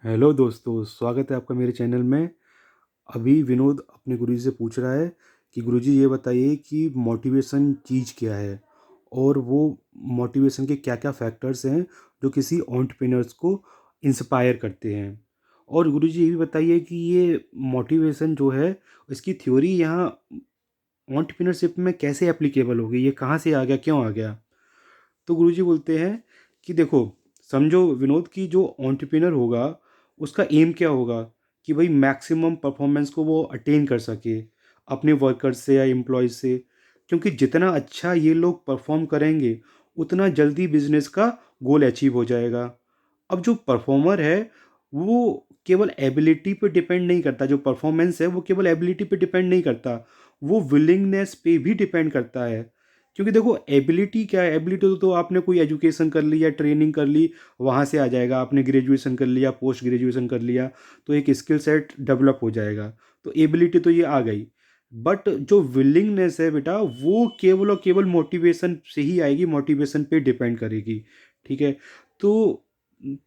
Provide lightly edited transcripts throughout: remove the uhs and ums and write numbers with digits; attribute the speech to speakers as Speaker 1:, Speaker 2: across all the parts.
Speaker 1: Hello दोस्तों, स्वागत है आपका मेरे चैनल में। अभी विनोद अपने गुरुजी से पूछ रहा है कि गुरुजी ये बताइए कि मोटिवेशन चीज़ क्या है और वो मोटिवेशन के क्या-क्या फैक्टर्स हैं जो किसी एंटरप्रेन्योर्स को इंस्पायर करते हैं। और गुरुजी ये भी बताइए कि ये मोटिवेशन जो है इसकी थ्योरी यहाँ एंटरप्रेन्योरशिप में कैसे एप्लीकेबल होगी, ये कहाँ से आ गया, क्यों आ गया? तो गुरुजी बोलते हैं कि देखो, समझो विनोद की जो एंटरप्रेन्योर होगा उसका एम क्या होगा कि भाई मैक्सिमम परफॉर्मेंस को वो अटेन कर सके अपने वर्कर्स से या एम्प्लॉयज से। क्योंकि जितना अच्छा ये लोग परफॉर्म करेंगे उतना जल्दी बिजनेस का गोल अचीव हो जाएगा। अब जो परफॉर्मर है वो केवल एबिलिटी पे डिपेंड नहीं करता, जो परफॉर्मेंस है वो केवल एबिलिटी पे डिपेंड नहीं करता, वो विलिंगनेस पे भी डिपेंड करता है। क्योंकि देखो एबिलिटी क्या है, एबिलिटी तो आपने कोई एजुकेशन कर ली या ट्रेनिंग कर ली वहाँ से आ जाएगा, आपने ग्रेजुएशन कर लिया, पोस्ट ग्रेजुएशन कर लिया तो एक स्किल सेट डेवलप हो जाएगा। तो एबिलिटी तो ये आ गई, बट जो विलिंगनेस है बेटा वो केवल और केवल मोटिवेशन से ही आएगी, मोटिवेशन पे डिपेंड करेगी। ठीक है। तो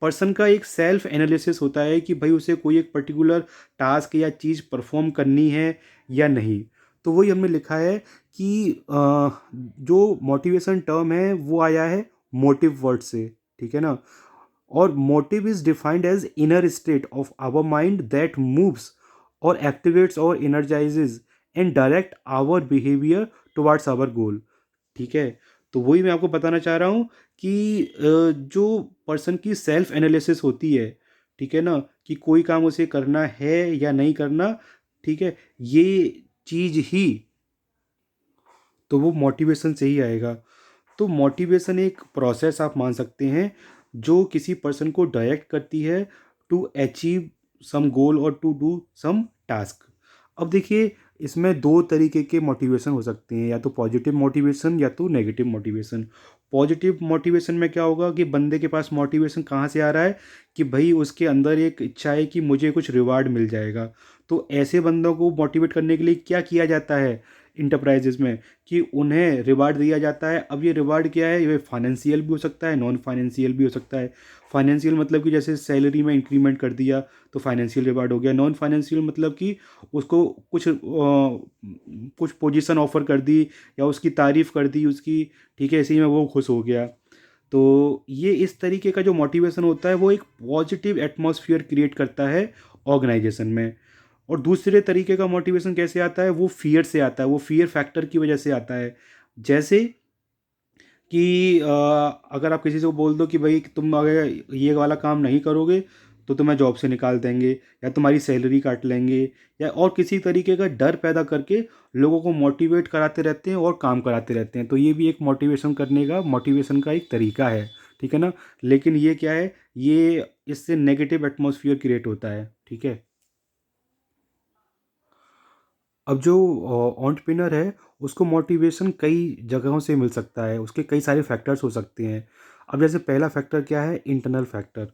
Speaker 1: पर्सन का एक सेल्फ एनालिसिस होता है कि भाई उसे कोई एक पर्टिकुलर टास्क या चीज़ परफॉर्म करनी है या नहीं। तो वही हमने लिखा है कि जो मोटिवेशन टर्म है वो आया है मोटिव वर्ड से। ठीक है ना। और motive is defined as inner state of our mind that moves और एक्टिवेट्स और energises and direct our behaviour towards our goal. ठीक है। तो वही मैं आपको बताना चाह रहा हूँ कि जो पर्सन की सेल्फ एनालिसिस होती है, ठीक है ना, कि कोई काम उसे करना है या नहीं करना, ठीक है, ये चीज़ ही तो वो मोटिवेशन से ही आएगा। तो मोटिवेशन एक प्रोसेस आप मान सकते हैं जो किसी पर्सन को डायरेक्ट करती है टू अचीव सम गोल और टू डू सम टास्क। अब देखिए, इसमें दो तरीके के मोटिवेशन हो सकते हैं, या तो पॉजिटिव मोटिवेशन या तो नेगेटिव मोटिवेशन। पॉजिटिव मोटिवेशन में क्या होगा कि बंदे के पास मोटिवेशन कहाँ से आ रहा है कि भाई उसके अंदर एक इच्छा है कि मुझे कुछ रिवार्ड मिल जाएगा। तो ऐसे बंदों को मोटिवेट करने के लिए क्या किया जाता है इंटरप्राइजेज में कि उन्हें रिवार्ड दिया जाता है। अब ये रिवार्ड क्या है, ये फाइनेंशियल भी हो सकता है, नॉन फाइनेंशियल भी हो सकता है। फाइनेंशियल मतलब कि जैसे सैलरी में इंक्रीमेंट कर दिया तो फाइनेंशियल रिवार्ड हो गया। नॉन फाइनेंशियल मतलब कि उसको कुछ पोजीशन ऑफर कर दी या उसकी तारीफ़ कर दी उसकी, ठीक है, इसी में वो खुश हो गया। तो ये इस तरीके का जो मोटिवेशन होता है वो एक पॉजिटिव एटमॉस्फेयर क्रिएट करता है ऑर्गेनाइजेशन में। और दूसरे तरीके का मोटिवेशन कैसे आता है, वो फियर से आता है, वो फियर फैक्टर की वजह से आता है। जैसे कि अगर आप किसी से बोल दो कि भाई तुम अगर ये वाला काम नहीं करोगे तो तुम्हें जॉब से निकाल देंगे या तुम्हारी सैलरी काट लेंगे, या और किसी तरीके का डर पैदा करके लोगों को मोटिवेट कराते रहते हैं और काम कराते रहते हैं। तो ये भी एक मोटिवेशन का एक तरीका है। ठीक है ना। लेकिन ये क्या है, ये इससे नेगेटिव एटमॉस्फेयर क्रिएट होता है। ठीक है। अब जो एंटरप्रेन्योर है उसको मोटिवेशन कई जगहों से मिल सकता है, उसके कई सारे फैक्टर्स हो सकते हैं। अब जैसे पहला फैक्टर क्या है, इंटरनल फैक्टर।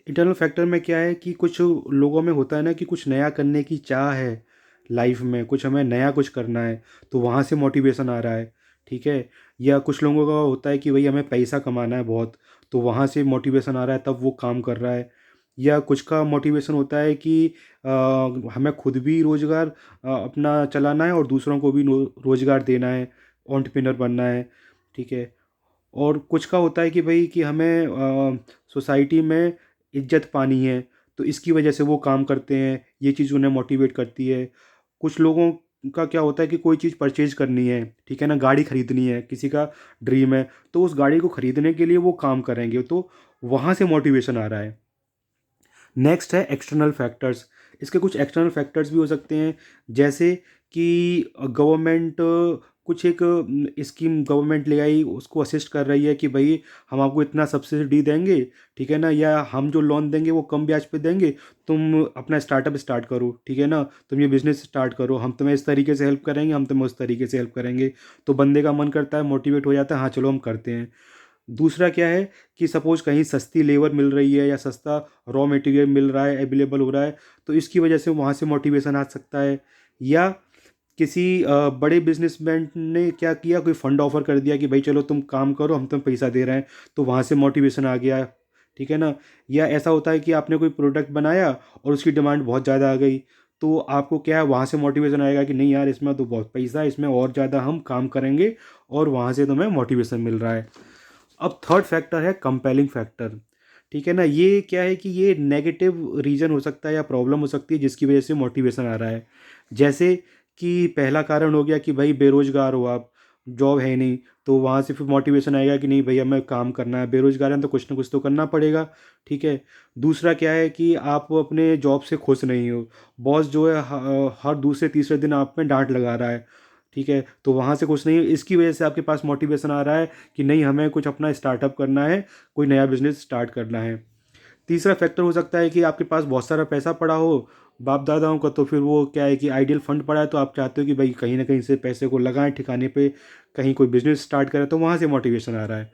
Speaker 1: इंटरनल फैक्टर में क्या है कि कुछ लोगों में होता है ना कि कुछ नया करने की चाह है लाइफ में, कुछ हमें नया कुछ करना है तो वहाँ से मोटिवेशन आ रहा है। ठीक है। या कुछ लोगों का होता है कि भाई हमें पैसा कमाना है बहुत, तो वहाँ से मोटिवेशन आ रहा है तब वो काम कर रहा है। या कुछ का मोटिवेशन होता है कि हमें खुद भी रोज़गार अपना चलाना है और दूसरों को भी रोज़गार देना है, एंटरप्रेन्योर बनना है। ठीक है। और कुछ का होता है कि भाई कि हमें सोसाइटी में इज्जत पानी है, तो इसकी वजह से वो काम करते हैं, ये चीज़ उन्हें मोटिवेट करती है। कुछ लोगों का क्या होता है कि कोई चीज़ परचेज करनी है, ठीक है ना, गाड़ी खरीदनी है, किसी का ड्रीम है, तो उस गाड़ी को खरीदने के लिए वो काम करेंगे, तो वहाँ से मोटिवेशन आ रहा है। नेक्स्ट है एक्सटर्नल फैक्टर्स। इसके कुछ एक्सटर्नल फैक्टर्स भी हो सकते हैं, जैसे कि गवर्नमेंट कुछ एक स्कीम गवर्नमेंट ले आई, उसको असिस्ट कर रही है कि भाई हम आपको इतना सब्सिडी देंगे, ठीक है ना, या हम जो लोन देंगे वो कम ब्याज पे देंगे, तुम अपना स्टार्टअप स्टार्ट करो, ठीक है ना, तुम ये बिजनेस स्टार्ट करो, हम तुम्हें इस तरीके से हेल्प करेंगे, हम तुम्हें उस तरीके से हेल्प करेंगे। तो बंदे का मन करता है, मोटिवेट हो जाता है, हाँ चलो हम करते हैं। दूसरा क्या है कि सपोज़ कहीं सस्ती लेबर मिल रही है या सस्ता रॉ मटेरियल मिल रहा है, अवेलेबल हो रहा है, तो इसकी वजह से वहाँ से मोटिवेशन आ सकता है। या किसी बड़े बिजनेसमैन ने क्या किया, कोई फंड ऑफर कर दिया कि भाई चलो तुम काम करो, हम तुम्हें पैसा दे रहे हैं, तो वहाँ से मोटिवेशन आ गया। ठीक है ना। या ऐसा होता है कि आपने कोई प्रोडक्ट बनाया और उसकी डिमांड बहुत ज़्यादा आ गई, तो आपको क्या है, वहाँ से मोटिवेशन आएगा कि नहीं यार, इसमें तो बहुत पैसा है, इसमें और ज़्यादा हम काम करेंगे, और वहाँ से तुम्हें मोटिवेशन मिल रहा है। अब थर्ड फैक्टर है कंपेलिंग फैक्टर। ठीक है ना, ये क्या है कि ये नेगेटिव रीज़न हो सकता है या प्रॉब्लम हो सकती है जिसकी वजह से मोटिवेशन आ रहा है। जैसे कि पहला कारण हो गया कि भाई बेरोज़गार हो आप, जॉब है नहीं, तो वहाँ से फिर मोटिवेशन आएगा कि नहीं भैया मैं काम करना है, बेरोज़गार हैं तो कुछ ना कुछ तो करना पड़ेगा। ठीक है। दूसरा क्या है कि आप अपने जॉब से खुश नहीं हो, बॉस जो है हर दूसरे तीसरे दिन आप में डांट लगा रहा है। ठीक है, तो वहाँ से कुछ नहीं, इसकी वजह से आपके पास मोटिवेशन आ रहा है कि नहीं हमें कुछ अपना स्टार्टअप करना है, कोई नया बिजनेस स्टार्ट करना है। तीसरा फैक्टर हो सकता है कि आपके पास बहुत सारा पैसा पड़ा हो बाप दादाओं का, तो फिर वो क्या है कि आइडियल फंड पड़ा है, तो आप चाहते हो कि भाई कहीं ना कहीं से पैसे को लगाएं ठिकाने पे, कहीं कोई बिजनेस स्टार्ट करें, तो वहाँ से मोटिवेशन आ रहा है।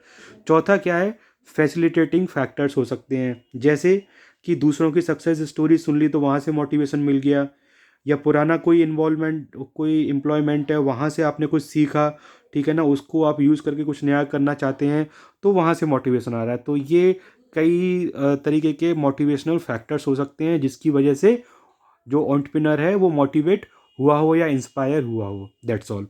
Speaker 1: चौथा क्या है, फैसिलिटेटिंग फैक्टर्स हो सकते हैं, जैसे कि दूसरों की सक्सेस स्टोरी सुन ली तो वहाँ से मोटिवेशन मिल गया, या पुराना कोई इन्वॉल्वमेंट, कोई एम्प्लॉयमेंट है, वहाँ से आपने कुछ सीखा, ठीक है ना, उसको आप यूज़ करके कुछ नया करना चाहते हैं, तो वहाँ से मोटिवेशन आ रहा है। तो ये कई तरीके के मोटिवेशनल फैक्टर्स हो सकते हैं जिसकी वजह से जो एंटरप्रेन्योर है वो मोटिवेट हुआ हो या इंस्पायर हुआ हो। That's all.